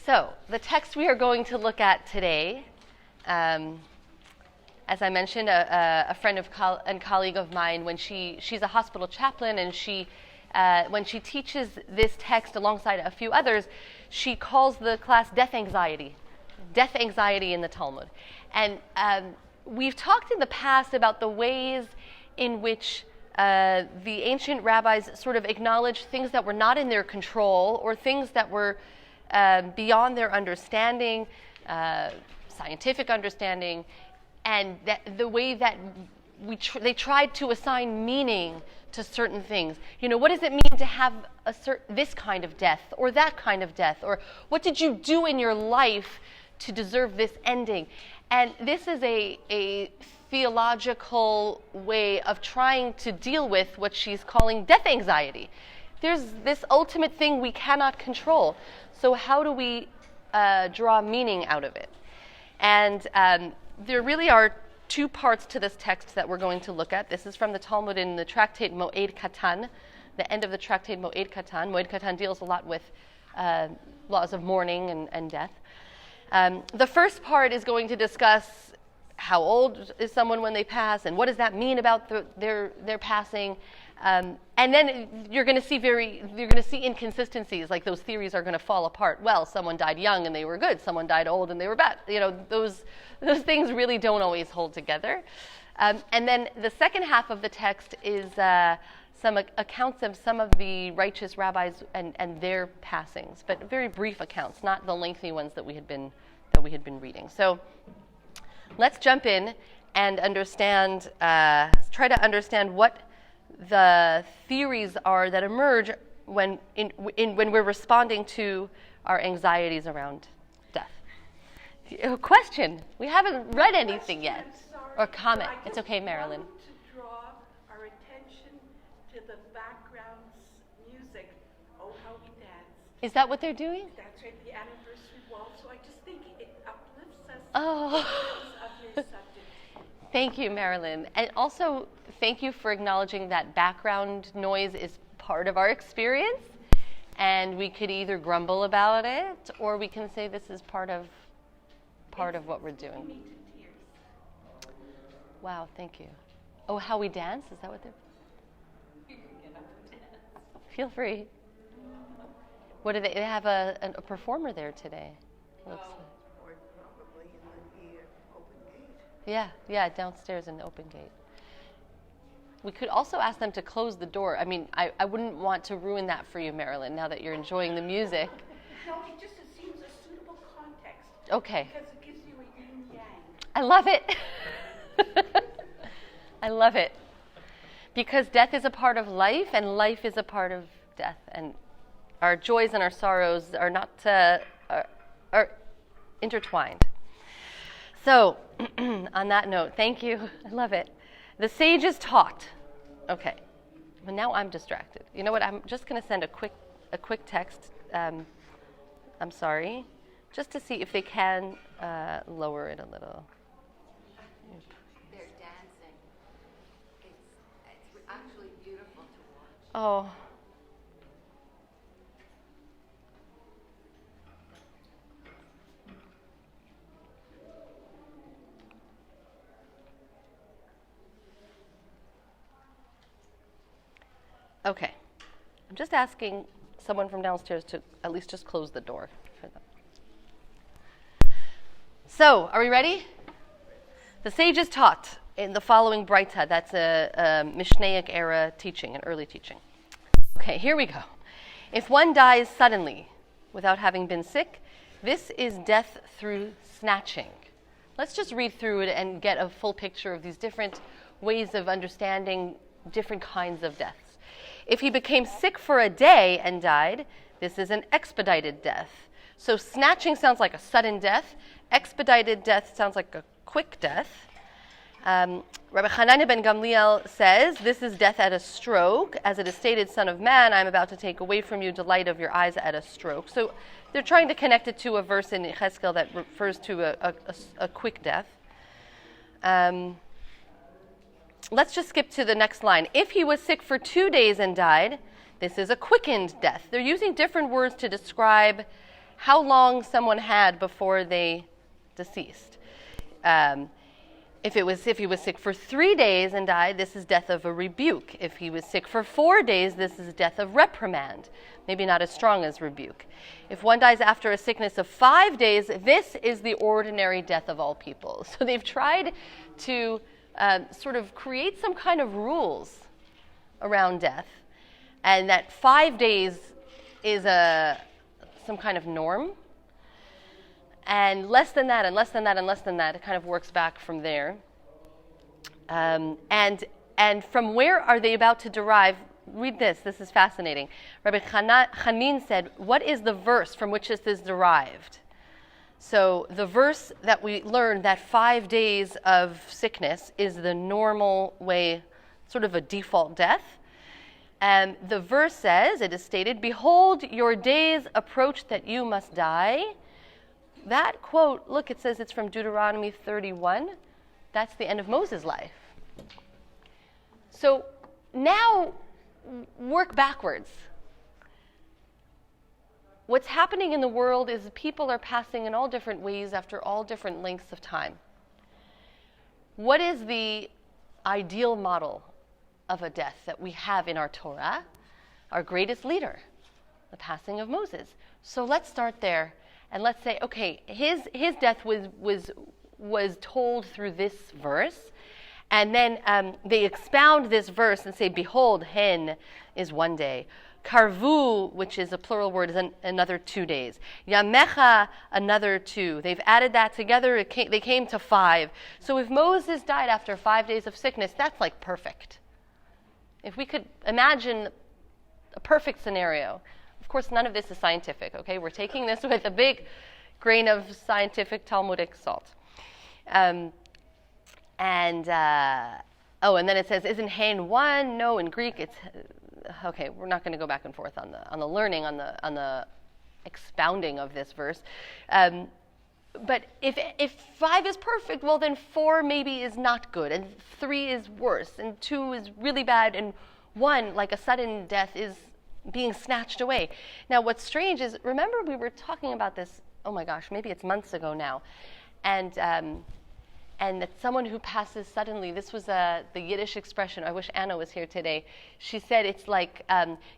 So, the text we are going to look at today, as I mentioned, a friend and colleague of mine, when she's a hospital chaplain, and when she teaches this text alongside a few others, she calls the class death anxiety in the Talmud. And we've talked in the past about the ways in which the ancient rabbis sort of acknowledged things that were not in their control, or things that were beyond their understanding, scientific understanding, and the way that they tried to assign meaning to certain things. What does it mean to have this kind of death or that kind of death? Or what did you do in your life to deserve this ending? And this is a theological way of trying to deal with what she's calling death anxiety. There's this ultimate thing we cannot control. So how do we draw meaning out of it? And there really are two parts to this text that we're going to look at. This is from the Talmud in the tractate Moed Katan, the end of the tractate Moed Katan. Moed Katan deals a lot with laws of mourning and death. The first part is going to discuss how old is someone when they pass, and what does that mean about their passing. And then you're going to see inconsistencies, like those theories are going to fall apart. Well, someone died young and they were good. Someone died old and they were bad. Those things really don't always hold together. And then the second half of the text is some accounts of some of the righteous rabbis and their passings, but very brief accounts, not the lengthy ones that we had been reading. So let's jump in and try to understand what the theories are that emerge when we're responding to our anxieties around death. A question. We haven't read anything yet. Or comment. It's okay, Marilyn. To draw our attention to the background's music, Oh How We Dance. Is that what they're doing? That's right, the anniversary wall. So I just think it uplifts us Oh. of your subject. Thank you, Marilyn. And also, thank you for acknowledging that background noise is part of our experience. And we could either grumble about it, or we can say this is part of what we're doing. Wow, thank you. Oh, How We Dance? Is that what they're... You can get up and dance. Feel free. What do they have a performer there today? Looks like. Or probably in the open gate. Yeah, downstairs in the open gate. We could also ask them to close the door. I mean, I wouldn't want to ruin that for you, Marilyn, now that you're enjoying the music. No, it seems a suitable context. Okay. Because it gives you a yin-yang. I love it. I love it. Because death is a part of life, and life is a part of death. And our joys and our sorrows are not are intertwined. So, on that note, thank you. I love it. The sages taught. Okay. But now I'm distracted. You know what? I'm just going to send a quick text. I'm sorry. Just to see if they can lower it a little. They're dancing. It's actually beautiful to watch. Oh. Okay. I'm just asking someone from downstairs to at least just close the door for them. So, are we ready? The sages taught in the following Breita. That's a Mishnaic era teaching, an early teaching. Okay, here we go. If one dies suddenly without having been sick, this is death through snatching. Let's just read through it and get a full picture of these different ways of understanding different kinds of deaths. If he became sick for a day and died, this is an expedited death. So snatching sounds like a sudden death. Expedited death sounds like a quick death. Rabbi Hanania ben Gamliel says, this is death at a stroke. As it is stated, Son of Man, I am about to take away from you the light of your eyes at a stroke. So they're trying to connect it to a verse in Cheskel that refers to a quick death. Let's just skip to the next line. If he was sick for 2 days and died, this is a quickened death. They're using different words to describe how long someone had before they deceased. If he was sick for 3 days and died, this is death of a rebuke. If he was sick for 4 days, this is death of reprimand. Maybe not as strong as rebuke. If one dies after a sickness of 5 days, this is the ordinary death of all people. So they've tried to sort of create some kind of rules around death, and that 5 days is some kind of norm. And less than that, and less than that, and less than that, it kind of works back from there. And from where are they about to derive? Read this. This is fascinating. Rabbi Chanin said, what is the verse from which this is derived? So the verse that we learned, that 5 days of sickness is the normal way, sort of a default death. And the verse says, it is stated, behold, your days approach that you must die. That quote, look, it says it's from Deuteronomy 31. That's the end of Moses' life. So now, work backwards. What's happening in the world is people are passing in all different ways after all different lengths of time. What is the ideal model of a death that we have in our Torah? Our greatest leader, the passing of Moses. So let's start there. And let's say, okay, his death was told through this verse, and then they expound this verse and say, behold, hen is 1 day. Karvu, which is a plural word, is another 2 days. Yamecha, another 2. They've added that together. They came to 5. So if Moses died after 5 days of sickness, that's like perfect. If we could imagine a perfect scenario. Of course, none of this is scientific, okay? We're taking this with a big grain of scientific Talmudic salt. And then it says, isn't hen 1? No, in Greek it's, okay, we're not going to go back and forth on the learning, on the expounding of this verse. But if 5 is perfect, well then 4 maybe is not good, and 3 is worse, and 2 is really bad, and 1, like a sudden death, is being snatched away. Now, what's strange is, remember we were talking about this, oh my gosh, maybe it's months ago now, and that someone who passes suddenly, this was the Yiddish expression, I wish Anna was here today, she said it's like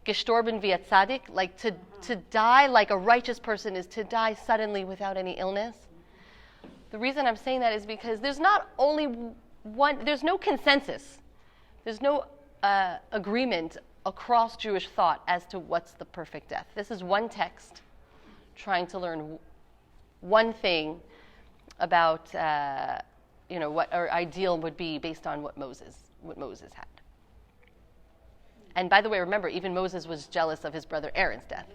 gestorben wie a tzaddik, like to die like a righteous person is to die suddenly without any illness. The reason I'm saying that is because there's not only one, there's no consensus, there's no agreement across Jewish thought as to what's the perfect death. This is one text trying to learn one thing about what our ideal would be based on what Moses had. And by the way, remember, even Moses was jealous of his brother Aaron's death.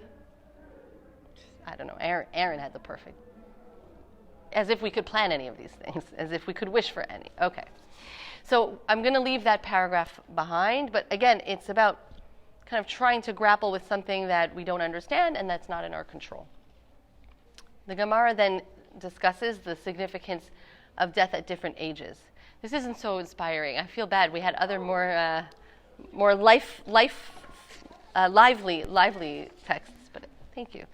I don't know, Aaron had the perfect. As if we could plan any of these things, as if we could wish for any. Okay. So I'm going to leave that paragraph behind, but again, it's about kind of trying to grapple with something that we don't understand and that's not in our control. The Gemara then discusses the significance of death at different ages. This isn't so inspiring. I feel bad. We had other more lively texts, but thank you.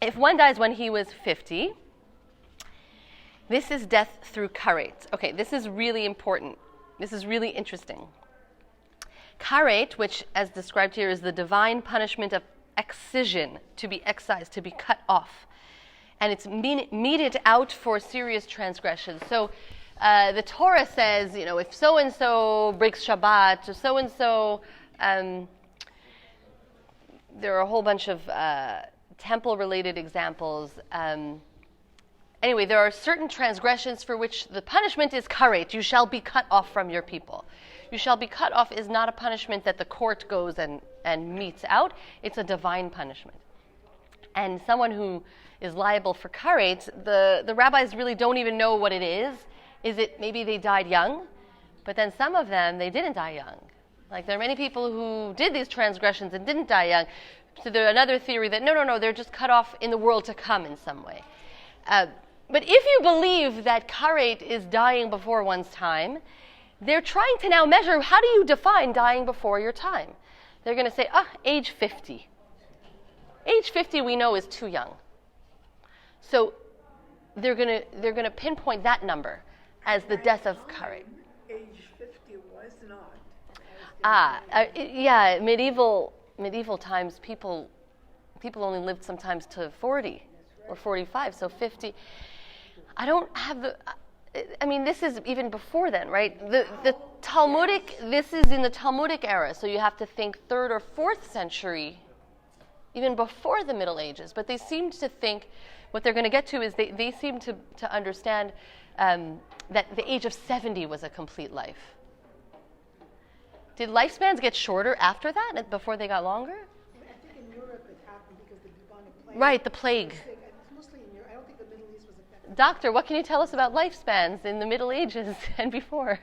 If one dies when he was 50, this is death through karet. Okay, this is really important. This is really interesting. Karet, which as described here is the divine punishment of excision, to be excised, to be cut off. And it's meted out for serious transgressions. So the Torah says, if so-and-so breaks Shabbat, or so-and-so, there are a whole bunch of temple-related examples. Anyway, there are certain transgressions for which the punishment is karet. You shall be cut off from your people. You shall be cut off is not a punishment that the court goes and metes out. It's a divine punishment. And someone who is liable for karet, the rabbis really don't even know what it is. Is it maybe they died young? But then some of them, they didn't die young. Like there are many people who did these transgressions and didn't die young. So there's another theory that no, they're just cut off in the world to come in some way. But if you believe that karet is dying before one's time, they're trying to now measure, how do you define dying before your time? They're going to say, age 50. age 50 we know is too young. So they're gonna pinpoint that number as the death of Karet. Age 50 was not. Yeah, medieval times people only lived sometimes to 40 or 45, so 50. I don't have this is even before then, right? The Talmudic, this is in the Talmudic era, so you have to think 3rd or 4th century, even before the Middle Ages. But they seemed to think, what they're going to get to is they seem to understand that the age of 70 was a complete life. Did lifespans get shorter after that, before they got longer? I think in Europe it happened because the bubonic plague. Right, the plague. It's mostly in Europe. I don't think the Middle East was affected. Doctor, what can you tell us about lifespans in the Middle Ages and before?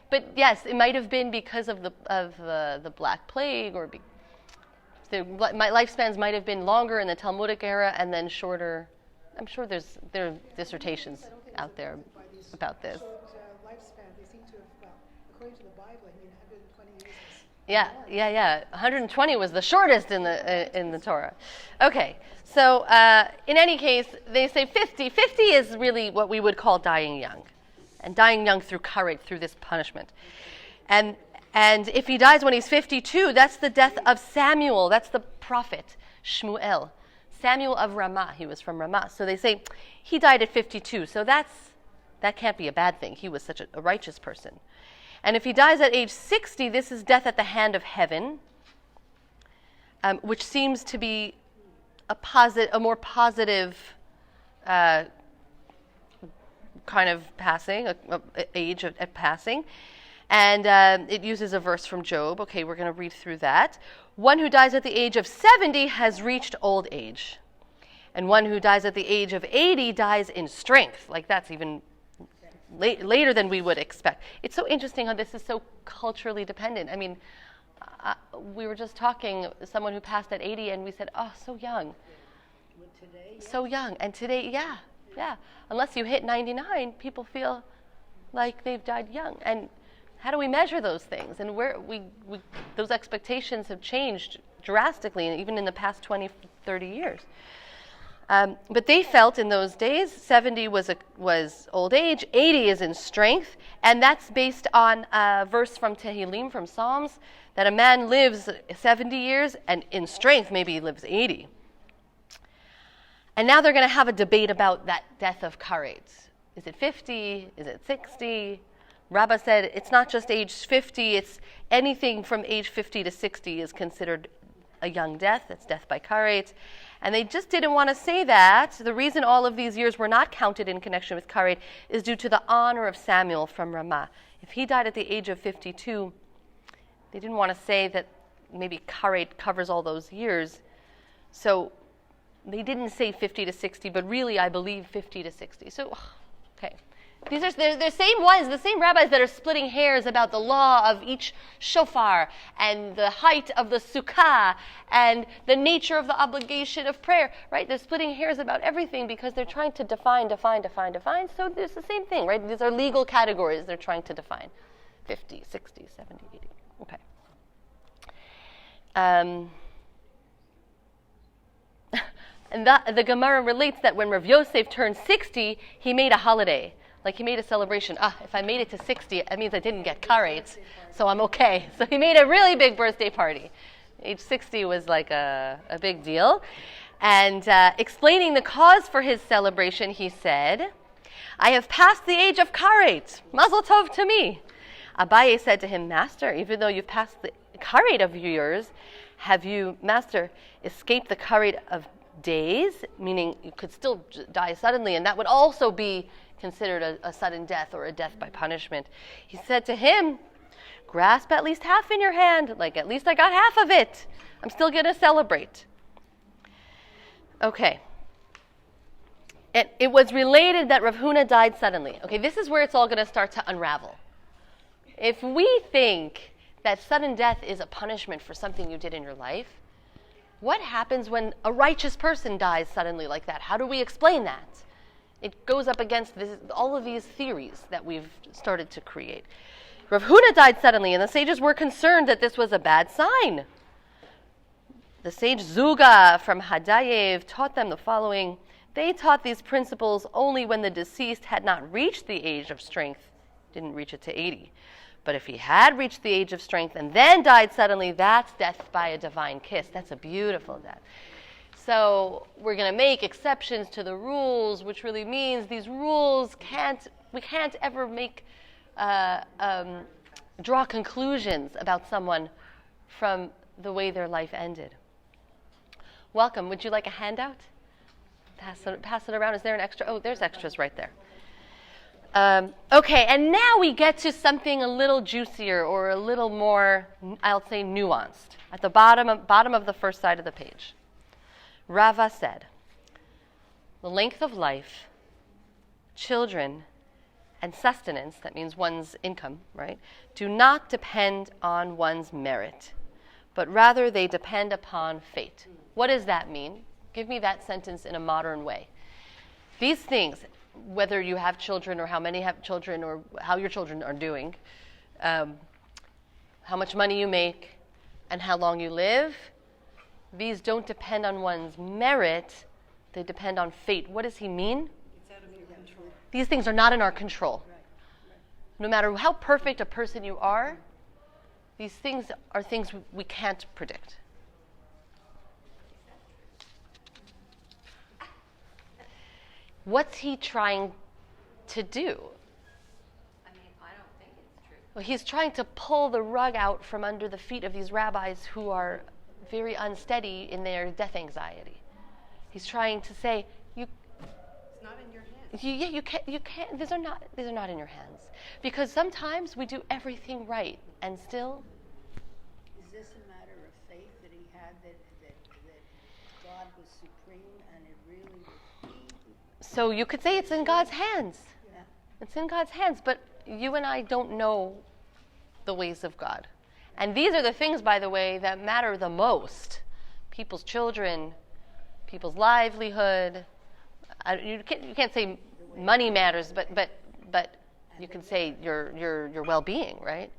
But yes, it might have been because of the Black Plague, or my lifespans might have been longer in the Talmudic era and then shorter. I'm sure there are dissertations out there about this. So lifespan, they seem to have, according to the Bible, 120 years. Yeah. 120 was the shortest in the Torah. Okay, so in any case, they say 50. 50 is really what we would call dying young, and dying young through karet, through this punishment. And if he dies when he's 52, that's the death of Samuel. That's the prophet Shmuel, Samuel of Ramah. He was from Ramah. So they say he died at 52. So that can't be a bad thing. He was such a righteous person. And if he dies at age 60, this is death at the hand of heaven, which seems to be a more positive kind of passing, age at passing. And it uses a verse from Job. Okay, we're going to read through that. One who dies at the age of 70 has reached old age. And one who dies at the age of 80 dies in strength. Like, that's even later than we would expect. It's so interesting how this is so culturally dependent. I mean, we were just talking, someone who passed at 80, and we said, oh, so young. Today, So young. And today, yeah. Unless you hit 99, people feel like they've died young. And how do we measure those things? And those expectations have changed drastically, even in the past 20, 30 years. But they felt in those days 70 was old age, 80 is in strength, and that's based on a verse from Tehillim, from Psalms, that a man lives 70 years and in strength maybe he lives 80. And now they're going to have a debate about that death of karet. Is it 50? Is it 60? Rabbah said it's not just age 50, it's anything from age 50 to 60 is considered a young death. It's death by karet. And they just didn't want to say that. The reason all of these years were not counted in connection with karet is due to the honor of Samuel from Ramah. If he died at the age of 52, they didn't want to say that maybe karet covers all those years. So they didn't say 50 to 60, but really I believe 50 to 60. So, okay. These are the same ones, the same rabbis that are splitting hairs about the law of each shofar and the height of the sukkah and the nature of the obligation of prayer, right? They're splitting hairs about everything because they're trying to define. So it's the same thing, right? These are legal categories they're trying to define. 50, 60, 70, 80. Okay. And the Gemara relates that when Rav Yosef turned 60, he made a holiday. Like, he made a celebration. If I made it to 60, that means I didn't get karet, so I'm okay. So he made a really big birthday party. Age 60 was like a big deal. And explaining the cause for his celebration, he said, I have passed the age of karet. Mazel tov to me. Abaye said to him, Master, even though you've passed the karet of yours, have you, Master, escaped the karet of days? Meaning you could still die suddenly, and that would also be considered a sudden death or a death by punishment. He said to him, grasp at least half in your hand, like at least I got half of it. I'm still going to celebrate. Okay. It was related that Rav Huna died suddenly. Okay, this is where it's all going to start to unravel. If we think that sudden death is a punishment for something you did in your life, what happens when a righteous person dies suddenly like that? How do we explain that? It goes up against all of these theories that we've started to create. Rav Huna died suddenly, and the sages were concerned that this was a bad sign. The sage Zuga from Hadayev taught them the following. They taught these principles only when the deceased had not reached the age of strength, didn't reach it to 80. But if he had reached the age of strength and then died suddenly, that's death by a divine kiss. That's a beautiful death. So we're going to make exceptions to the rules, which really means these rules we can't ever make, draw conclusions about someone from the way their life ended. Welcome. Would you like a handout? Pass it around. Is there an extra? Oh, there's extras right there. Okay, and now we get to something a little juicier or a little more, I'll say, nuanced. At the bottom of the first side of the page. Rava said, the length of life, children, and sustenance, that means one's income, right, do not depend on one's merit, but rather they depend upon fate. What does that mean? Give me that sentence in a modern way. These things, whether you have children or how many have children or how your children are doing, how much money you make, and how long you live, these don't depend on one's merit, they depend on fate. What does he mean? It's out of your control. These things are not in our control. Right. No matter how perfect a person you are, these things are things we can't predict. What's he trying to do? I mean, I don't think it's true. Well, he's trying to pull the rug out from under the feet of these rabbis who are very unsteady in their death anxiety. He's trying to say, It's not in your hands. you can't. These are not in your hands, because sometimes we do everything right and still. Is this a matter of faith that he had that God was supreme and it really was he? So you could say it's in God's hands. Yeah. It's in God's hands, but you and I don't know the ways of God. And these are the things, by the way, that matter the most. People's children, people's livelihood. You can't say money matters, but you can say your well-being, right?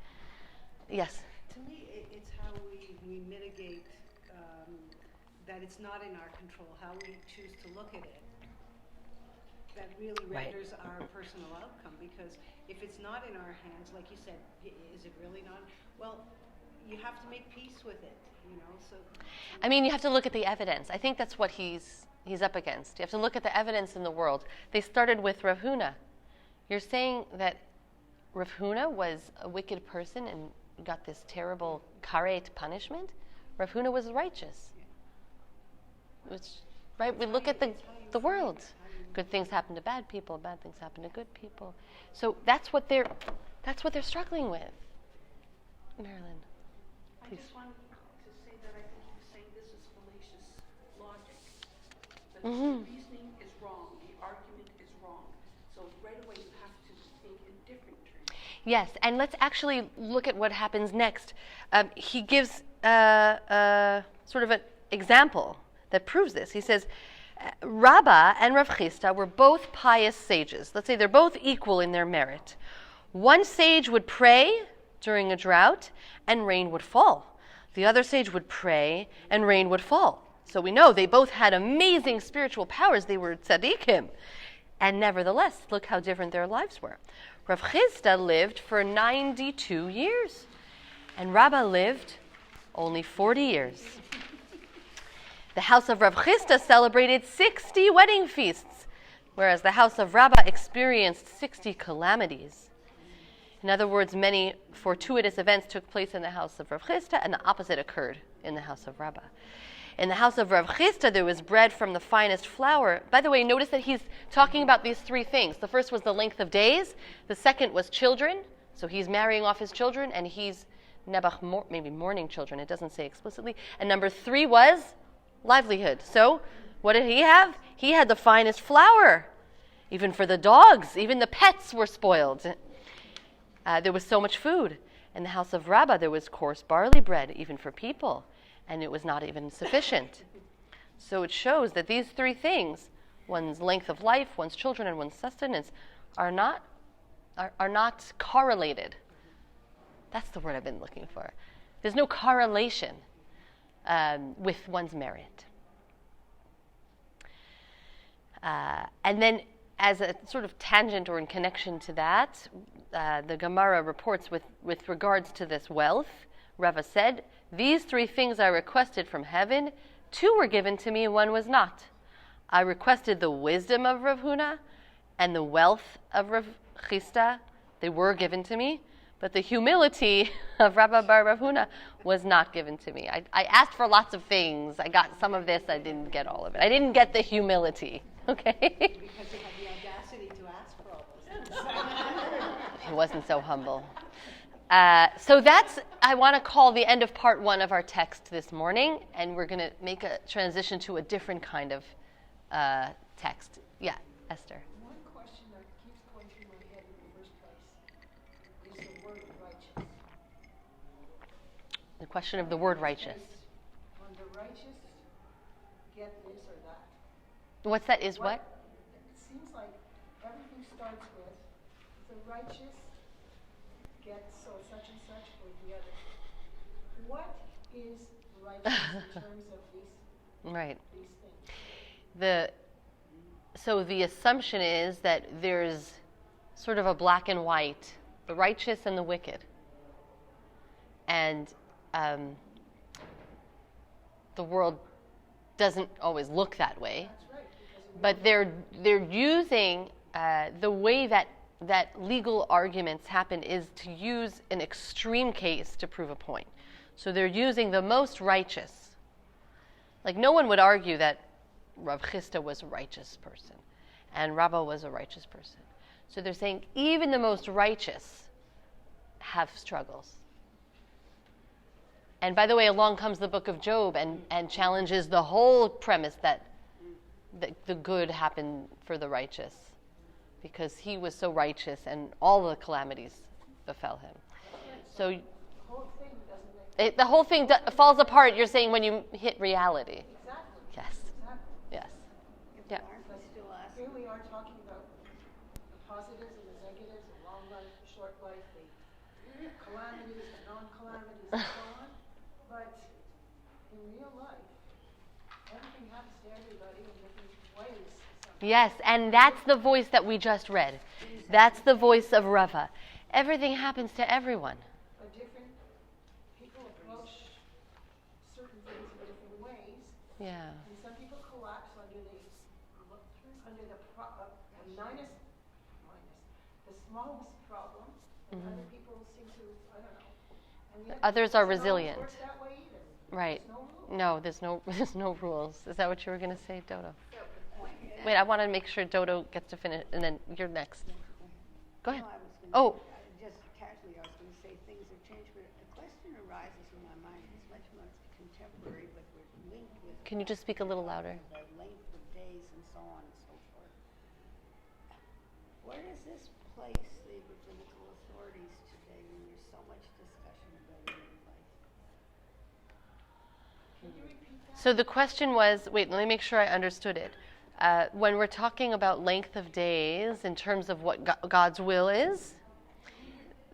Yes. To me, it's how we mitigate that it's not in our control, how we choose to look at it. That really Right. renders our personal outcome, because if it's not in our hands, like you said, is it really not? Well, you have to make peace with it, so. I mean, you have to look at the evidence. I think that's what he's up against. You have to look at the evidence in the world. They started with Rav Huna. You're saying that Rav Huna was a wicked person and got this terrible karet punishment? Rav Huna was righteous. Which, right? We look at the world. Good things happen to bad people. Bad things happen to good people. So that's what they're struggling with. Marilyn. I just wanted to say that I think he's saying this is fallacious logic. That the reasoning is wrong, the argument is wrong. So right away you have to think in different terms. Yes, and let's actually look at what happens next. He gives sort of an example that proves this. He says, Rabbah and Rav Chisda were both pious sages. Let's say they're both equal in their merit. One sage would pray during a drought, and rain would fall. The other sage would pray, and rain would fall. So we know they both had amazing spiritual powers. They were tzaddikim. And nevertheless, look how different their lives were. Rav Chisda lived for 92 years, and Rabbah lived only 40 years. The house of Rav Chisda celebrated 60 wedding feasts, whereas the house of Rabbah experienced 60 calamities. In other words, many fortuitous events took place in the house of Rav Chisda, and the opposite occurred in the house of Rabbah. In the house of Rav Chisda, there was bread from the finest flour. By the way, notice that he's talking about these three things. The first was the length of days. The second was children. So he's marrying off his children, and he's Nebuch, maybe mourning children. It doesn't say explicitly. And number three was livelihood. So what did he have? He had the finest flour. Even for the dogs, even the pets were spoiled. There was so much food. In the house of Rabbah, there was coarse barley bread, even for people, and it was not even sufficient. So it shows that these three things, one's length of life, one's children, and one's sustenance, are not correlated. That's the word I've been looking for. There's no correlation. with one's merit. And then, as a sort of tangent or in connection to that, the Gemara reports with regards to this wealth, Rava said, "These three things I requested from heaven, two were given to me and one was not. I requested the wisdom of Rav Huna and the wealth of Rav Chisda. They were given to me, but the humility of Rabba bar Rav Huna was not given to me. I asked for lots of things. I got some of this. I didn't get all of it. I didn't get the humility." Okay? Because you had the audacity to ask for all those things. He wasn't so humble. So that's, I want to call the end of part one of our text this morning, and we're going to make a transition to a different kind of text. Yeah, Esther. One question that keeps going through my head in the first place is the word righteous. The question of the word righteous. When the righteous get this or that. What's that? Is what? It seems like everything starts with the righteous gets so such and such or the other. What is righteous in terms of Right. these things? So the assumption is that there's sort of a black and white, the righteous and the wicked. And the world doesn't always look that way. But they're using the way that legal arguments happen is to use an extreme case to prove a point. So they're using the most righteous. Like no one would argue that Rav Chisda was a righteous person and Rabba was a righteous person. So they're saying even the most righteous have struggles. And by the way, along comes the book of Job and challenges the whole premise that the good happened for the righteous because he was so righteous and all the calamities befell him. So the whole thing falls apart, you're saying, when you hit reality. Exactly. Yes. Yes. Yeah. Aren't we still asking? Here we are talking about the positives and the negatives, the long life, the short life, the calamities, the non-calamities, and so on. But in real life, everything happens to everybody in different ways. Yes, and that's the voice that we just read. That's the voice of Rava. Everything happens to everyone. But different people approach certain things in different ways. Yeah. And some people collapse under the smallest problem, and other people seem to, I don't know. And yet Others are it doesn't always resilient. work that way either. Right. There's no rule. No, there's no rules. Is that what you were going to say, Dodo? So the point is, Wait, I want to make sure Dodo gets to finish, and then you're next. Go ahead. No, I was gonna Oh. say, just casually, I was going to say things have changed, but a question arises in my mind. It's much more contemporary, but we're linked with. Can you just speak a little louder? The length of days and so on and so forth. Where does this place the rabbinical authorities today when there's so much discussion about it in life? Can you repeat that? So the question was, wait, let me make sure I understood it. When we're talking about length of days in terms of what God's will is,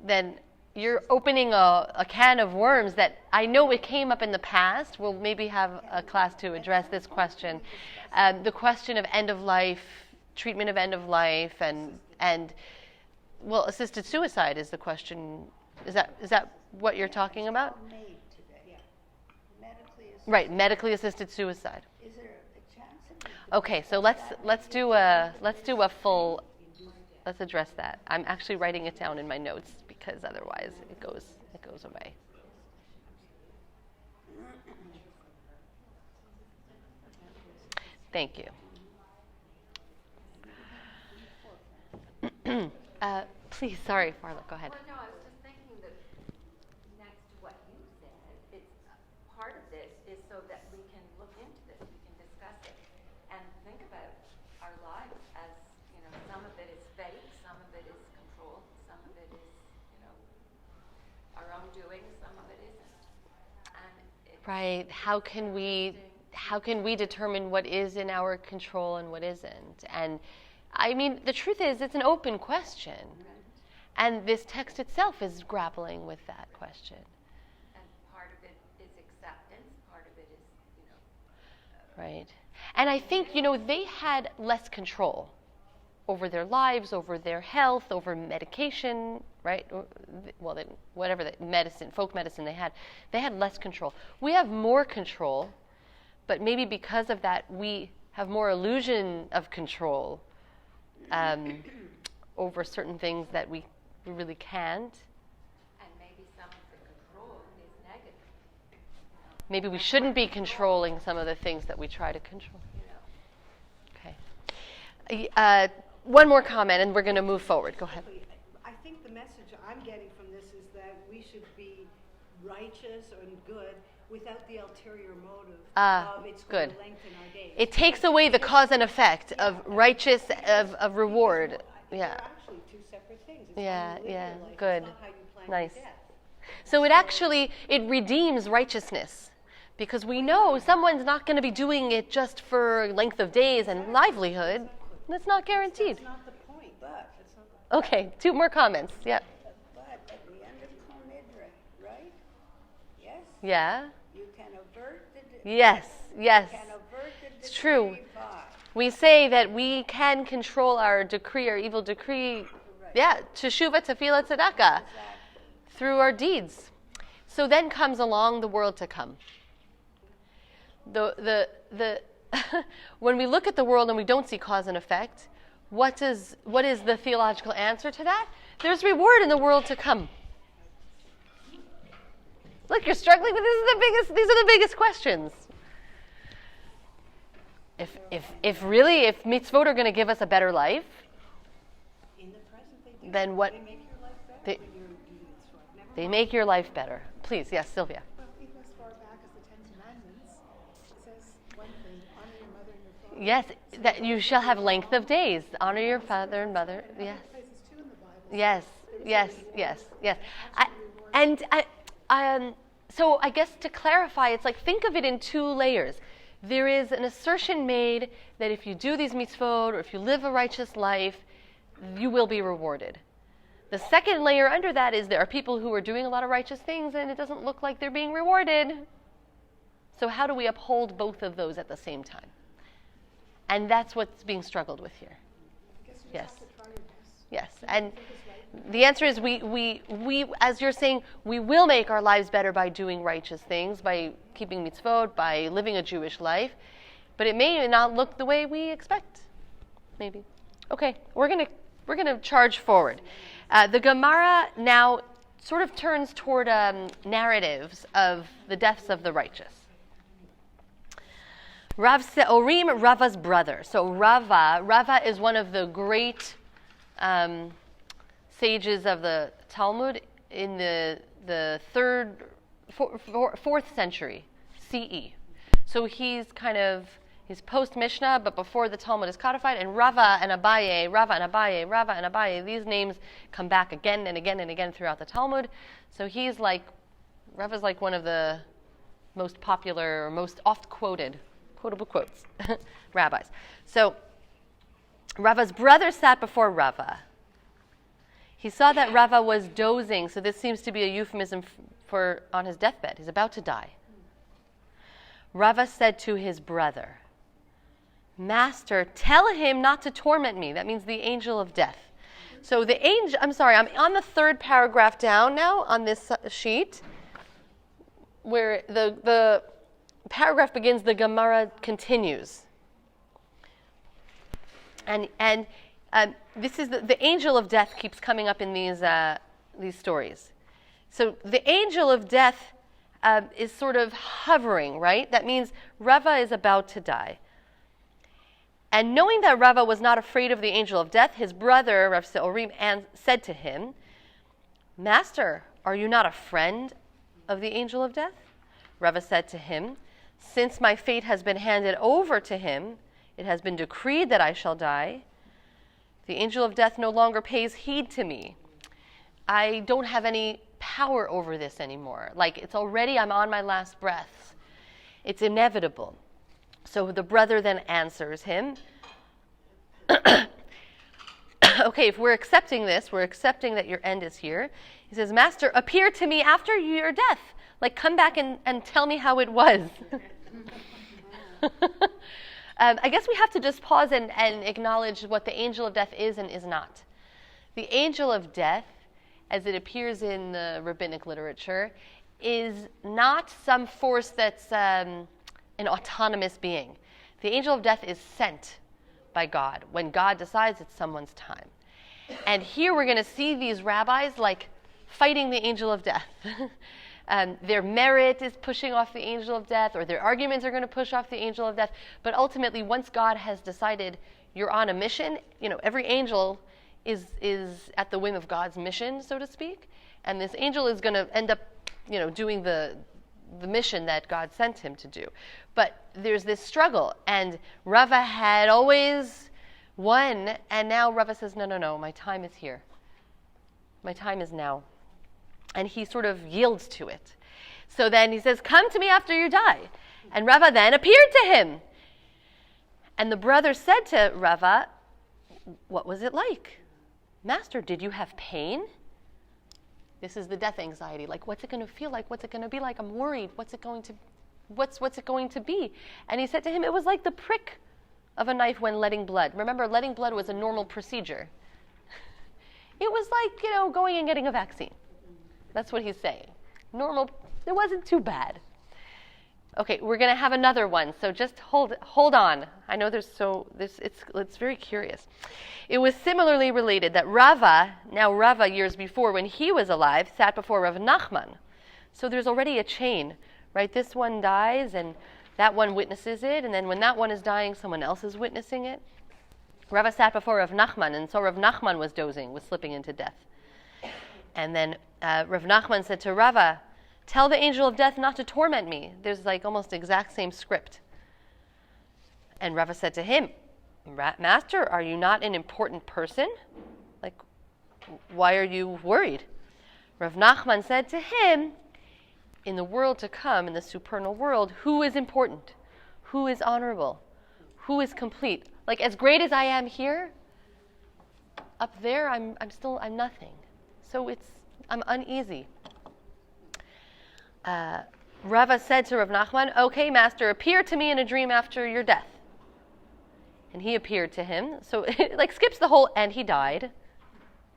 then you're opening a can of worms that I know it came up in the past. We'll maybe have a class to address this question. The question of end of life, treatment of end of life, and well, assisted suicide is the question. Is that what you're talking about? Made today. Medically assisted. Right, medically assisted suicide. Is there a chance of it? Okay, so let's address that. I'm actually writing it down in my notes because otherwise it goes away. Thank you. Please, sorry, Farla, go ahead. well, no, I was just thinking that next to what you said, it's part of this is so that we can look into this, we can discuss it, and think about our lives as, some of it is fate, some of it is control, some of it is, our own doing, some of it isn't. And it's Right. How can we determine what is in our control and what isn't? And I mean, the truth is, it's an open question. And this text itself is grappling with that question. And part of it is acceptance, part of it Right. And I think, they had less control over their lives, over their health, over medication, right? Well, whatever the folk medicine they had less control. We have more control, but maybe because of that, we have more illusion of control over certain things that we really can't. And maybe some of the control is negative. Maybe we shouldn't be controlling some of the things that we try to control. Okay. One more comment, and we're going to move forward. Go ahead. I think the message I'm getting from this is that we should be righteous and good without the ulterior motive of it's going to lengthen our days. It takes away the cause and effect of righteous, of reward. They're Yeah. actually two separate things. It's Yeah, how you live yeah, your life. good. It's not how you plan Nice. your death. So it redeems righteousness, because we know someone's not going to be doing it just for length of days and livelihood. That's not guaranteed. That's not the point. But, Okay, 2 more comments. Yeah. but at the end of Kol Nidre, right? Yes? Yeah. You can avert the Yes. Yes. can avert the It's true. decree by. We say that we can control our decree, our evil decree. Yeah, teshuva, tefillah, tzedakah, through our deeds. So then comes along the world to come. The when we look at the world and we don't see cause and effect, what is the theological answer to that? There's reward in the world to come. Look, you're struggling with these are the biggest questions. If mitzvot are going to give us a better life, In the present, they do. then what? They make your life better They- when you're doing it right. Never They make your life better. Please, yes, Sylvia. Well, even as far back as the Ten Commandments, it says one thing, honor your mother and your father. Yes, that you shall have length of days. Honor your father and mother. Yes. Places too in the Bible. Yes. So I guess to clarify, it's like, think of it in 2 layers. There is an assertion made that if you do these mitzvot or if you live a righteous life, you will be rewarded. The second layer under that is there are people who are doing a lot of righteous things and it doesn't look like they're being rewarded. So how do we uphold both of those at the same time? And that's what's being struggled with here. I guess you just Yes. have to try your best. Yes, and the answer is we, as you're saying, we will make our lives better by doing righteous things, by keeping mitzvot, by living a Jewish life, but it may not look the way we expect. Maybe. Okay, we're gonna charge forward. The Gemara now sort of turns toward narratives of the deaths of the righteous. Rav Seorim, Rava's brother. So Rava is one of the great sages of the Talmud in the 4th century CE. So he's post Mishnah, but before the Talmud is codified. And Rava and Abaye, these names come back again and again and again throughout the Talmud. So Rava's like one of the most popular, or most quotable quotes, rabbis. So Rava's brother sat before Rava. He saw that Rava was dozing, so this seems to be a euphemism for on his deathbed. He's about to die. Rava said to his brother, "Master, tell him not to torment me." That means the angel of death. So I'm on the 3rd paragraph down now on this sheet, where the paragraph begins, the Gemara continues. And this is the angel of death keeps coming up in these stories. So the angel of death is sort of hovering, right? That means Rava is about to die. And knowing that Rava was not afraid of the angel of death, his brother, Rav Seorim, said to him, "Master, are you not a friend of the angel of death?" Rava said to him, "Since my fate has been handed over to him, it has been decreed that I shall die. The angel of death no longer pays heed to me. I don't have any power over this anymore. I'm on my last breath. It's inevitable." So the brother then answers him, okay, if we're accepting this, we're accepting that your end is here. He says, "Master, appear to me after your death. Come back and tell me how it was." I guess we have to just pause and acknowledge what the angel of death is and is not. The angel of death, as it appears in the rabbinic literature, is not some force that's an autonomous being. The angel of death is sent by God when God decides it's someone's time. And here we're going to see these rabbis like fighting the angel of death. Their merit is pushing off the angel of death, or their arguments are going to push off the angel of death. But ultimately, once God has decided you're on a mission, every angel is at the whim of God's mission, so to speak. And this angel is going to end up, doing the mission that God sent him to do. But there's this struggle, and Rava had always won, and now Rava says, no, my time is here. My time is now. And he sort of yields to it. So then he says, come to me after you die. And Rava then appeared to him. And the brother said to Rava, what was it like? Master, did you have pain? This is the death anxiety. Like, what's it going to feel like? What's it going to be like? I'm worried. What's it going to be? And he said to him, it was like the prick of a knife when letting blood. Remember, letting blood was a normal procedure. It was like, going and getting a vaccine. That's what he's saying. Normal, it wasn't too bad. Okay, we're going to have another one, so just hold on. I know it's very curious. It was similarly related that Rava, years before, when he was alive, sat before Rav Nachman. So there's already a chain, right? This one dies, and that one witnesses it, and then when that one is dying, someone else is witnessing it. Rava sat before Rav Nachman, and so Rav Nachman was dozing, was slipping into death. And then Rav Nachman said to Rava, tell the angel of death not to torment me. There's like almost the exact same script. And Rava said to him, Master, are you not an important person? Like, why are you worried? Rav Nachman said to him, in the world to come, in the supernal world, who is important? Who is honorable? Who is complete? Like, as great as I am here, up there, I'm nothing. So I'm uneasy. Rava said to Rav Nachman, okay, Master, appear to me in a dream after your death. And he appeared to him. So it skips the whole, and he died.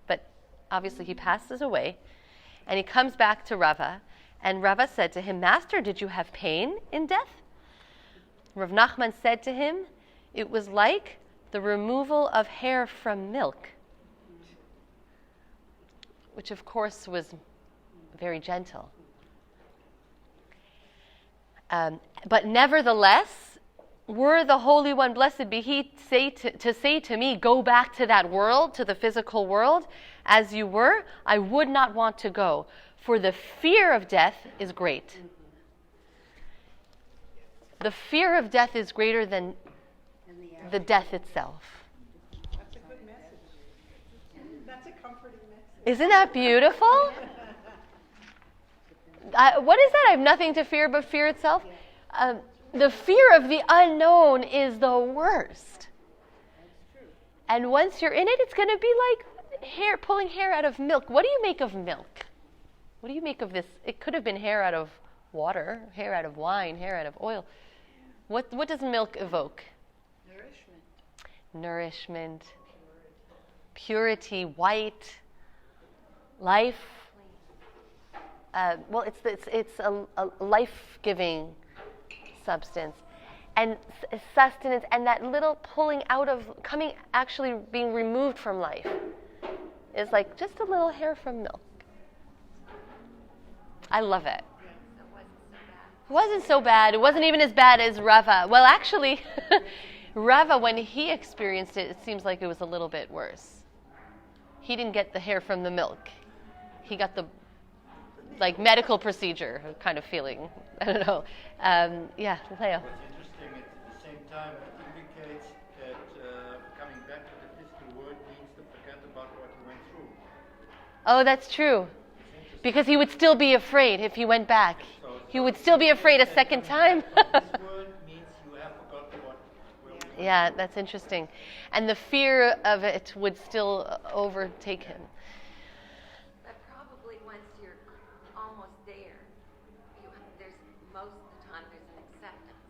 But obviously he passes away. And he comes back to Rava. And Rava said to him, Master, did you have pain in death? Rav Nachman said to him, it was like the removal of hair from milk. Which of course was very gentle. But nevertheless, were the Holy One, blessed be He, to say to me, go back to that world, to the physical world, as you were, I would not want to go, for the fear of death is great. The fear of death is greater than the death itself. That's a good message. That's a comforting message. Isn't that beautiful? What is that? I have nothing to fear but fear itself. The fear of the unknown is the worst. And once you're in it, it's going to be like pulling hair out of milk. What do you make of milk? What do you make of this? It could have been hair out of water, hair out of wine, hair out of oil. What does milk evoke? Nourishment. Purity, white, life. Well, it's a life-giving substance, and sustenance, and that little pulling out of actually being removed from life is like just a little hair from milk. I love it. It wasn't so bad. It wasn't even as bad as Rava. Well, actually, Rava, when he experienced it, it seems like it was a little bit worse. He didn't get the hair from the milk. He got the medical procedure kind of feeling. I don't know. Yeah, Leo. What's interesting, at the same time, it indicates that coming back to the physical world means to forget about what he went through. Oh, that's true. Because he would still be afraid if he went back. He would still be afraid a second time. This world means you have forgotten what will be. Yeah, that's interesting. And the fear of it would still overtake him. But probably once you're almost there, there's most of the time there's an acceptance.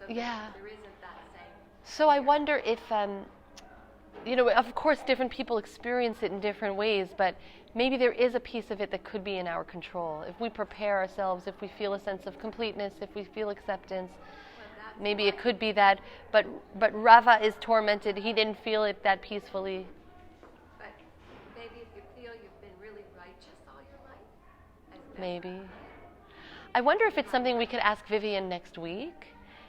So Yeah. there isn't that same So I wonder if, of course, different people experience it in different ways, but maybe there is a piece of it that could be in our control. If we prepare ourselves, if we feel a sense of completeness, if we feel acceptance, maybe it could be that. But Rava is tormented. He didn't feel it that peacefully. But maybe if you feel you've been really righteous all your life. Maybe. I wonder if it's something we could ask Vivian next week,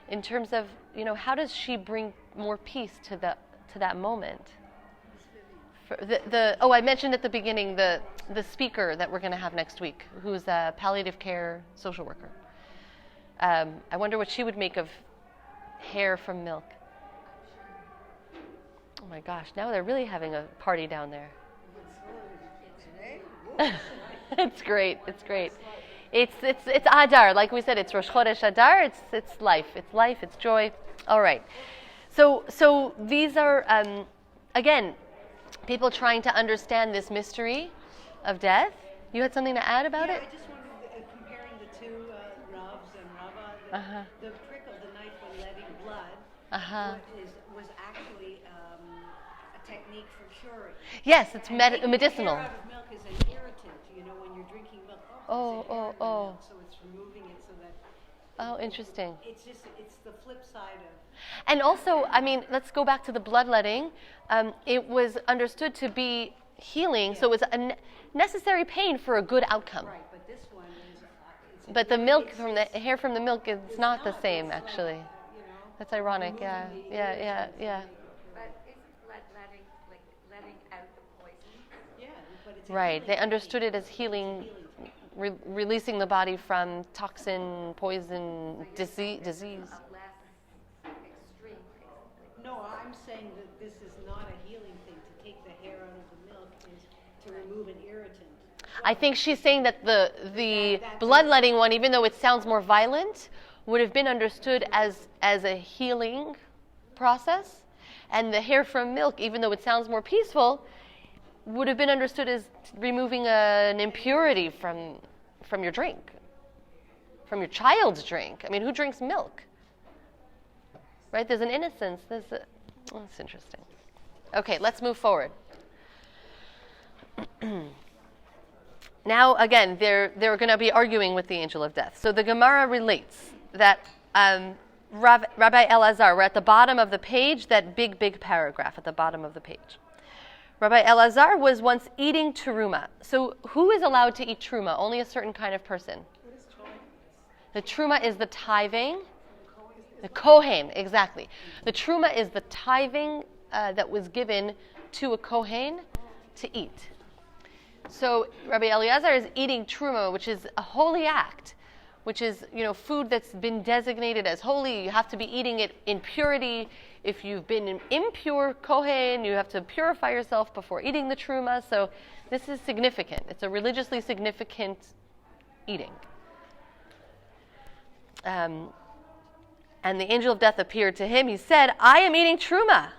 in terms of, how does she bring more peace to that moment? I mentioned at the beginning the speaker that we're going to have next week, who's a palliative care social worker. I wonder what she would make of hair from milk. Oh my gosh, now they're really having a party down there. It's great. It's great. It's Adar, like we said. It's Rosh Chodesh Adar. It's life. It's life. It's joy. All right. So these are again people trying to understand this mystery of death. You had something to add about it? I just wondered, comparing the two, Ravs and Rava, the prick of the knife when letting blood was actually a technique for curing. Yes, it's And medicinal. The hair out of milk is an irritant, when you're drinking milk. Oh. So it's removing it so that... Oh, interesting. It's the flip side of... And also, let's go back to the bloodletting. It was understood to be healing, so it was a necessary pain for a good outcome. Right, but this one is... But the milk from the hair from the milk is not the same, actually. That's ironic. Yeah. But isn't letting out the poison? Yeah, but it's... Right. They understood it as healing, releasing the body from toxin, poison, disease. A less extreme. No, I'm saying that this is not a healing thing. To take the hair out of the milk is to remove an irritant. I think she's saying that the bloodletting one, even though it sounds more violent, would have been understood as a healing process, and the hair from milk, even though it sounds more peaceful, would have been understood as removing an impurity from your drink, from your child's drink. Who drinks milk? Right? There's an innocence. That's interesting. Okay, let's move forward. Now, again, they're going to be arguing with the angel of death. So the Gemara relates that Rabbi Elazar, we're at the bottom of the page, that big paragraph at the bottom of the page. Rabbi Elazar was once eating teruma. So who is allowed to eat teruma? Only a certain kind of person. The teruma is the tithing. The kohen, exactly. The teruma is the tithing that was given to a kohen to eat. So Rabbi Eliezer is eating truma, which is a holy act, which is, food that's been designated as holy. You have to be eating it in purity. If you've been an impure kohen, you have to purify yourself before eating the truma. So this is significant. It's a religiously significant eating. And the angel of death appeared to him. He said, I am eating truma.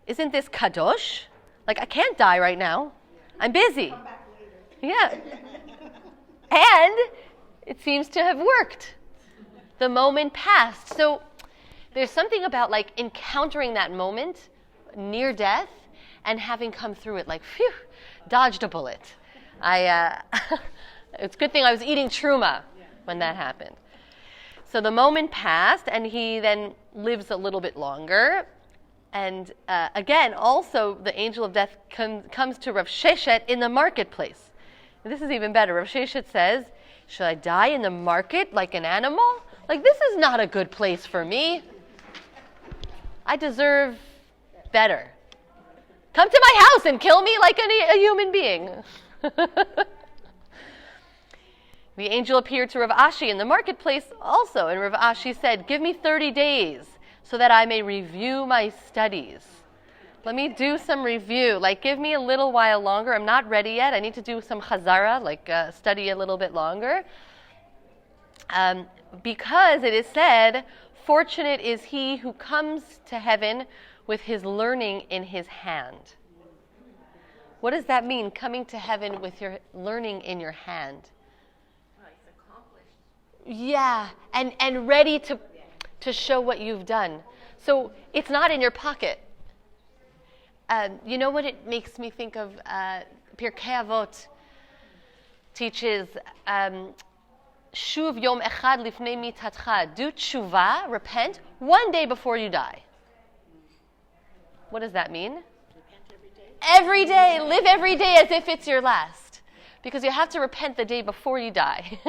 Isn't this kadosh? I can't die right now. I'm busy. Yeah. And it seems to have worked. The moment passed. So there's something about encountering that moment near death and having come through it phew, dodged a bullet. It's a good thing I was eating truma when that happened. So the moment passed, and he then lives a little bit longer. And again, also, the angel of death comes to Rav Sheshet in the marketplace. And this is even better. Rav Sheshet says, should I die in the market like an animal? This is not a good place for me. I deserve better. Come to my house and kill me like a human being. The angel appeared to Rav Ashi in the marketplace also, and Rav Ashi said, give me 30 days so that I may review my studies. Let me do some review. Give me a little while longer. I'm not ready yet. I need to do some chazara, study a little bit longer. Because it is said, fortunate is he who comes to heaven with his learning in his hand. What does that mean, coming to heaven with your learning in your hand? It's accomplished. Yeah, and ready to show what you've done. So it's not in your pocket. You know what it makes me think of? Pirkei Avot teaches, Shuv yom echad lifnei mitatcha. Do tshuva, repent, one day before you die. What does that mean? Every day. Live every day as if it's your last. Because you have to repent the day before you die.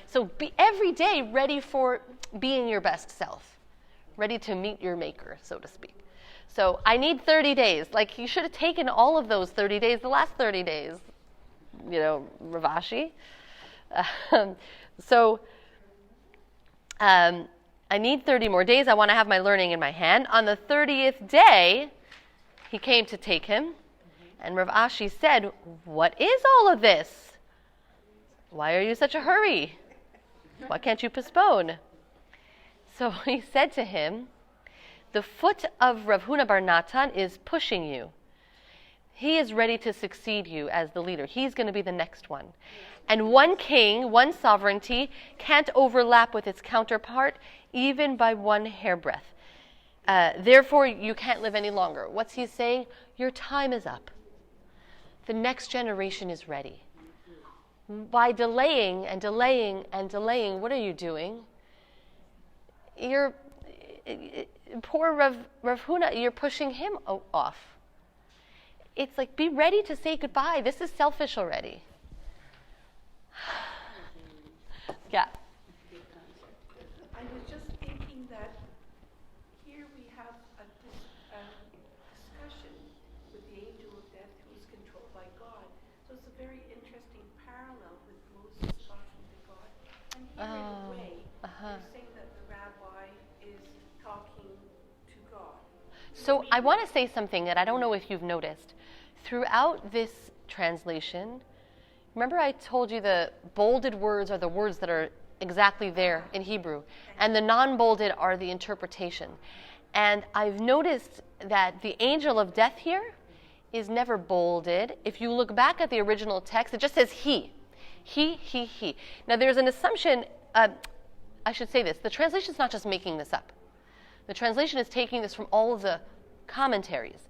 So be every day ready for being your best self. Ready to meet your maker, so to speak. So I need 30 days. Like, you should have taken all of those 30 days, the last 30 days. You know, Ravashi. I need 30 more days. I want to have my learning in my hand. On the 30th day, he came to take him. And Rav Ashi said, what is all of this? Why are you in such a hurry? Why can't you postpone? So he said to him, the foot of Rav Huna bar Natan is pushing you. He is ready to succeed you as the leader. He's going to be the next one. And one king, one sovereignty, can't overlap with its counterpart, even by one hairbreadth. Therefore, you can't live any longer. What's he saying? Your time is up. The next generation is ready. By delaying and delaying and delaying, what are you doing? You're poor Rav Huna, you're pushing him off. It's like, be ready to say goodbye. This is selfish already. Yeah. I was just thinking that here we have a discussion with the angel of death who is controlled by God. So it's a very interesting parallel with Moses talking to God. And here in a way, they're saying that the rabbi is talking to God. So I want to say something that I don't know if you've noticed. Throughout this translation, remember I told you the bolded words are the words that are exactly there in Hebrew, and the non-bolded are the interpretation. And I've noticed that the angel of death here is never bolded. If you look back at the original text, it just says he. He. Now there's an assumption, I should say this, the translation is not just making this up. The translation is taking this from all of the commentaries.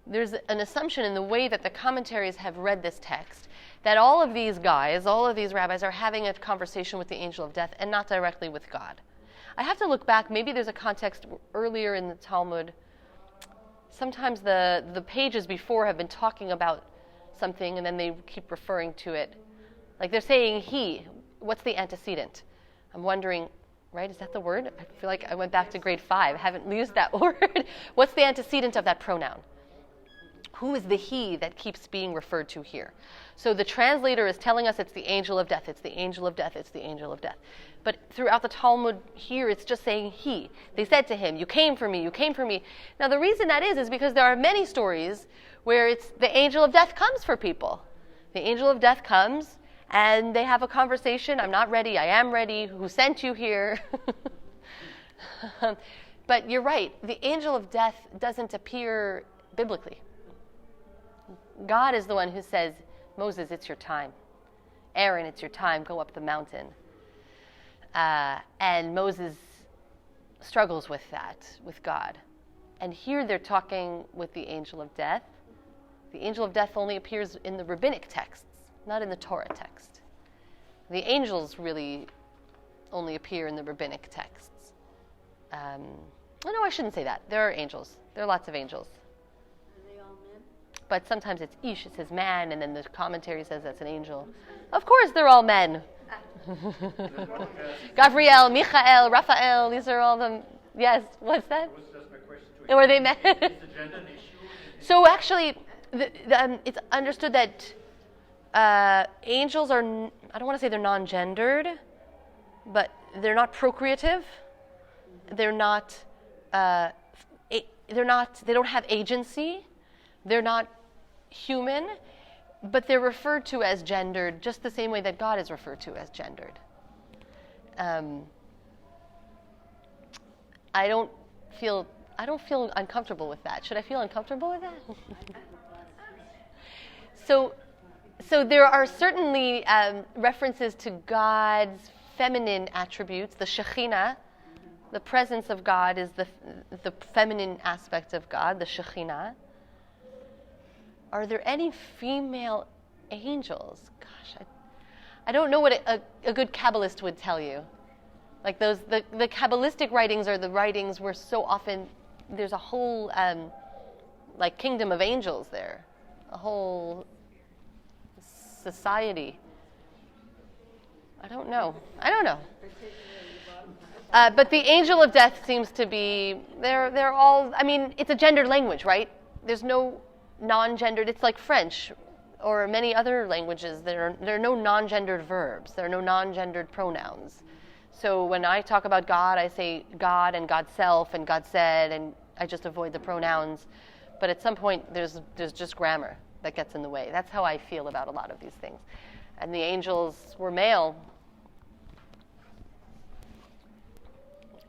There's an assumption in the way that the commentaries have read this text that all of these guys, all of these rabbis are having a conversation with the angel of death and not directly with God. I have to look back. Maybe there's a context earlier in the Talmud. Sometimes the pages before have been talking about something and then they keep referring to it. Like they're saying he. What's the antecedent? I'm wondering, right? Is that the word? I feel like I went back to grade 5. I haven't used that word. What's the antecedent of that pronoun? Who is the he that keeps being referred to here? So the translator is telling us it's the angel of death, it's the angel of death, it's the angel of death. But throughout the Talmud here, it's just saying he. They said to him, you came for me, you came for me. Now the reason that is because there are many stories where it's the angel of death comes for people. The angel of death comes and they have a conversation. I'm not ready, I am ready. Who sent you here? But you're right, the angel of death doesn't appear biblically. God is the one who says, Moses, it's your time. Aaron, it's your time. Go up the mountain. And Moses struggles with that, with God. And here they're talking with the angel of death. The angel of death only appears in the rabbinic texts, not in the Torah text. The angels really only appear in the rabbinic texts. No, I shouldn't say that. There are angels. There are lots of angels. But sometimes it's ish, it says man, and then the commentary says that's an angel. Of course they're all men. Gabriel, Michael, Raphael, these are all them. Yes, what's that? That was just my question to Were they men? Is the gender an issue? So actually, it's understood that angels are, I don't want to say they're non-gendered, but they're not procreative. They don't have agency. They're not human, but they're referred to as gendered just the same way that God is referred to as gendered. I don't feel uncomfortable with that. Should I feel uncomfortable with that? So there are certainly references to God's feminine attributes, the Shekhinah, the presence of God is the feminine aspect of God, the Shekhinah. Are there any female angels? Gosh, I don't know what a good Kabbalist would tell you. Like the Kabbalistic writings are the writings where so often there's a whole like kingdom of angels there, a whole society. I don't know. But the angel of death seems to be, they're all, I mean, it's a gendered language, right? There's no non-gendered, it's like French or many other languages. There are no non-gendered verbs. There are no non-gendered pronouns. So when I talk about God, I say God and God self and God said, and I just avoid the pronouns. But at some point, there's just grammar that gets in the way. That's how I feel about a lot of these things. And the angels were male.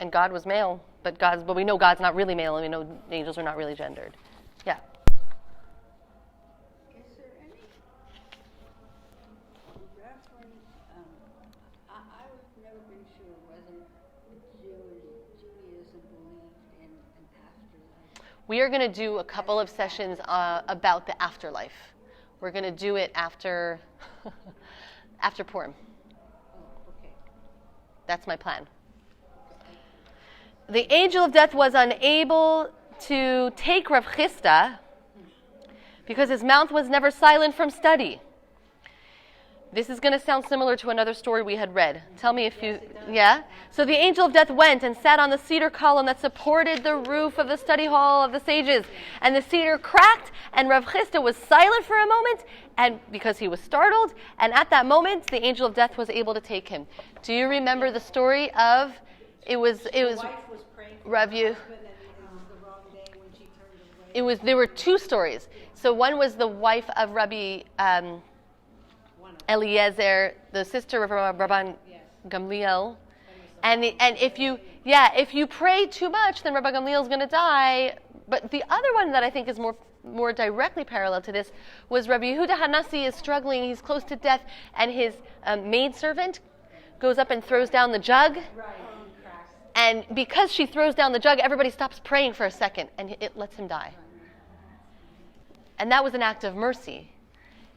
And God was male, but we know God's not really male, and we know angels are not really gendered. Yeah. Is there any reference? I've never been sure whether Judaism believed in an afterlife. We are going to do a couple of sessions about the afterlife. We're going to do it after Purim. Oh, okay. That's my plan. The angel of death was unable to take Rav Chisda because his mouth was never silent from study. This is going to sound similar to another story we had read. Tell me if you... Yeah? So the angel of death went and sat on the cedar column that supported the roof of the study hall of the sages. And the cedar cracked, and Rav Chisda was silent for a moment, and because he was startled. And at that moment, the angel of death was able to take him. Do you remember the story of... It was wife was praying for Rav her Yu. husband, and it was the wrong day when she turned away. There were two stories. So one was the wife of Rabbi Eliezer, the sister of Rabban Gamliel, and if you pray too much, then Rabbi Gamliel is going to die. But the other one that I think is more directly parallel to this was Rabbi Yehuda Hanassi is struggling; he's close to death, and his maidservant goes up and throws down the jug. And because she throws down the jug, everybody stops praying for a second, and it lets him die. And that was an act of mercy.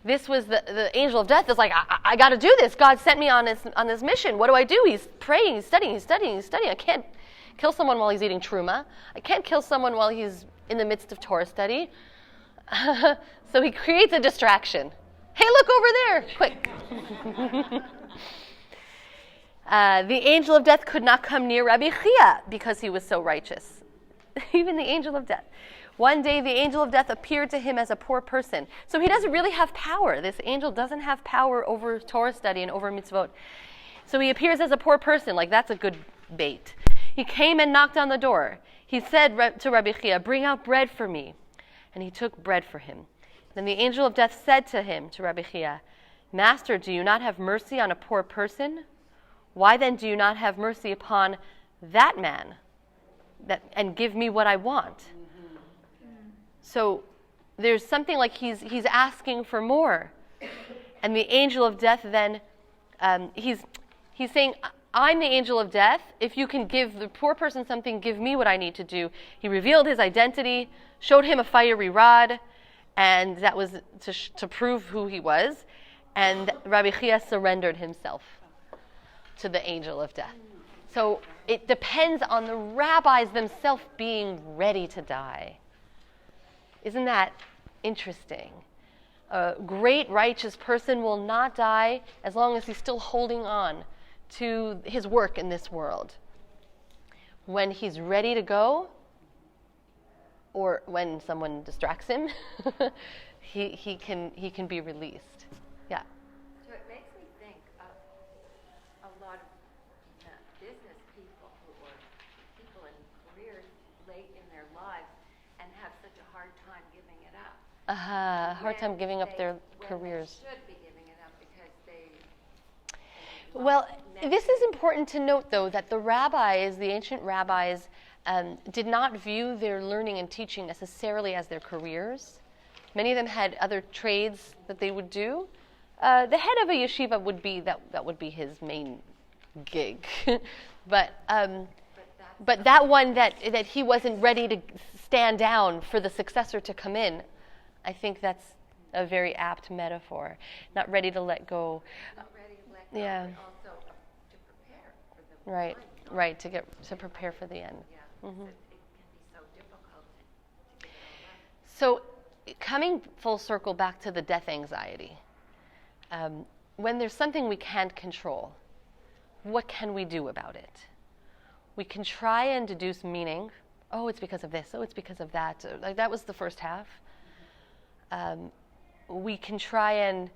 This was the angel of death is like, I got to do this. God sent me on this mission. What do I do? He's praying, he's studying. I can't kill someone while he's eating truma. I can't kill someone while he's in the midst of Torah study. So he creates a distraction. Hey, look over there, quick. The angel of death could not come near Rabbi Chia because he was so righteous. Even the angel of death. One day the angel of death appeared to him as a poor person. So he doesn't really have power. This angel doesn't have power over Torah study and over mitzvot. So he appears as a poor person, like that's a good bait. He came and knocked on the door. He said to Rabbi Chia, "Bring out bread for me." And he took bread for him. Then the angel of death said to Rabbi Chia, "Master, do you not have mercy on a poor person? Why then do you not have mercy upon that man and give me what I want?" So there's something like he's asking for more. And the angel of death then, he's saying, "I'm the angel of death. If you can give the poor person something, give me what I need to do." He revealed his identity, showed him a fiery rod, and that was to prove who he was. And Rabbi Chia surrendered himself to the angel of death. So it depends on the rabbis themselves being ready to die. Isn't that interesting? A great righteous person will not die as long as he's still holding on to his work in this world. When he's ready to go, or when someone distracts him, he can be released. Yeah. So it makes me think of a lot of business people who are people in careers late in their lives and have such a hard time giving it up. Hard time giving up their careers. They should be giving it up because they Well, this is important to note, though, that the rabbis, the ancient rabbis, did not view their learning and teaching necessarily as their careers. Many of them had other trades that they would do. The head of a yeshiva would be that would be his main gig. But that's But that one that he wasn't ready to stand down for the successor to come in, I think that's a very apt metaphor. Not ready to let go. Not ready to let go, Yeah. but also to prepare for the Right, end. right, to prepare for the end. Yeah, Mhm. it can be so difficult to get it all right. So, coming full circle back to the death anxiety, when there's something we can't control, what can we do about it? We can try and deduce meaning. Oh, it's because of this. Oh, it's because of that. Like that was the first half. We can try and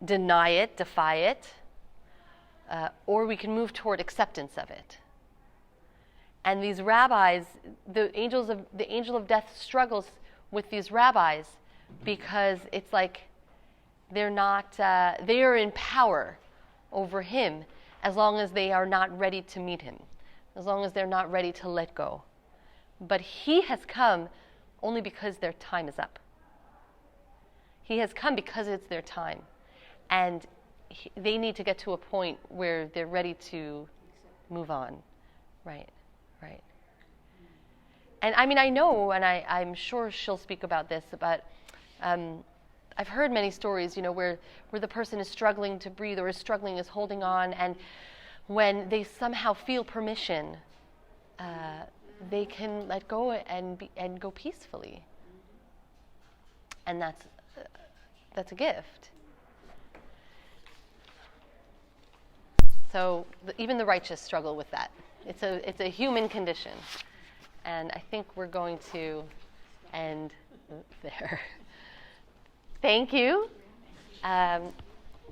deny it, defy it, or we can move toward acceptance of it. And these rabbis, the angel of death struggles with these rabbis because it's like they're not, they are in power over him as long as they are not ready to meet him, as long as they're not ready to let go. But he has come only because their time is up. He has come because it's their time. And they need to get to a point where they're ready to move on. Right, right. And I mean, I know, and I'm sure she'll speak about this, but I've heard many stories, where the person is struggling to breathe or is holding on, and when they somehow feel permission, they can let go and go peacefully. And that's a gift. So even the righteous struggle with that. It's a human condition. And I think we're going to end there. Thank you.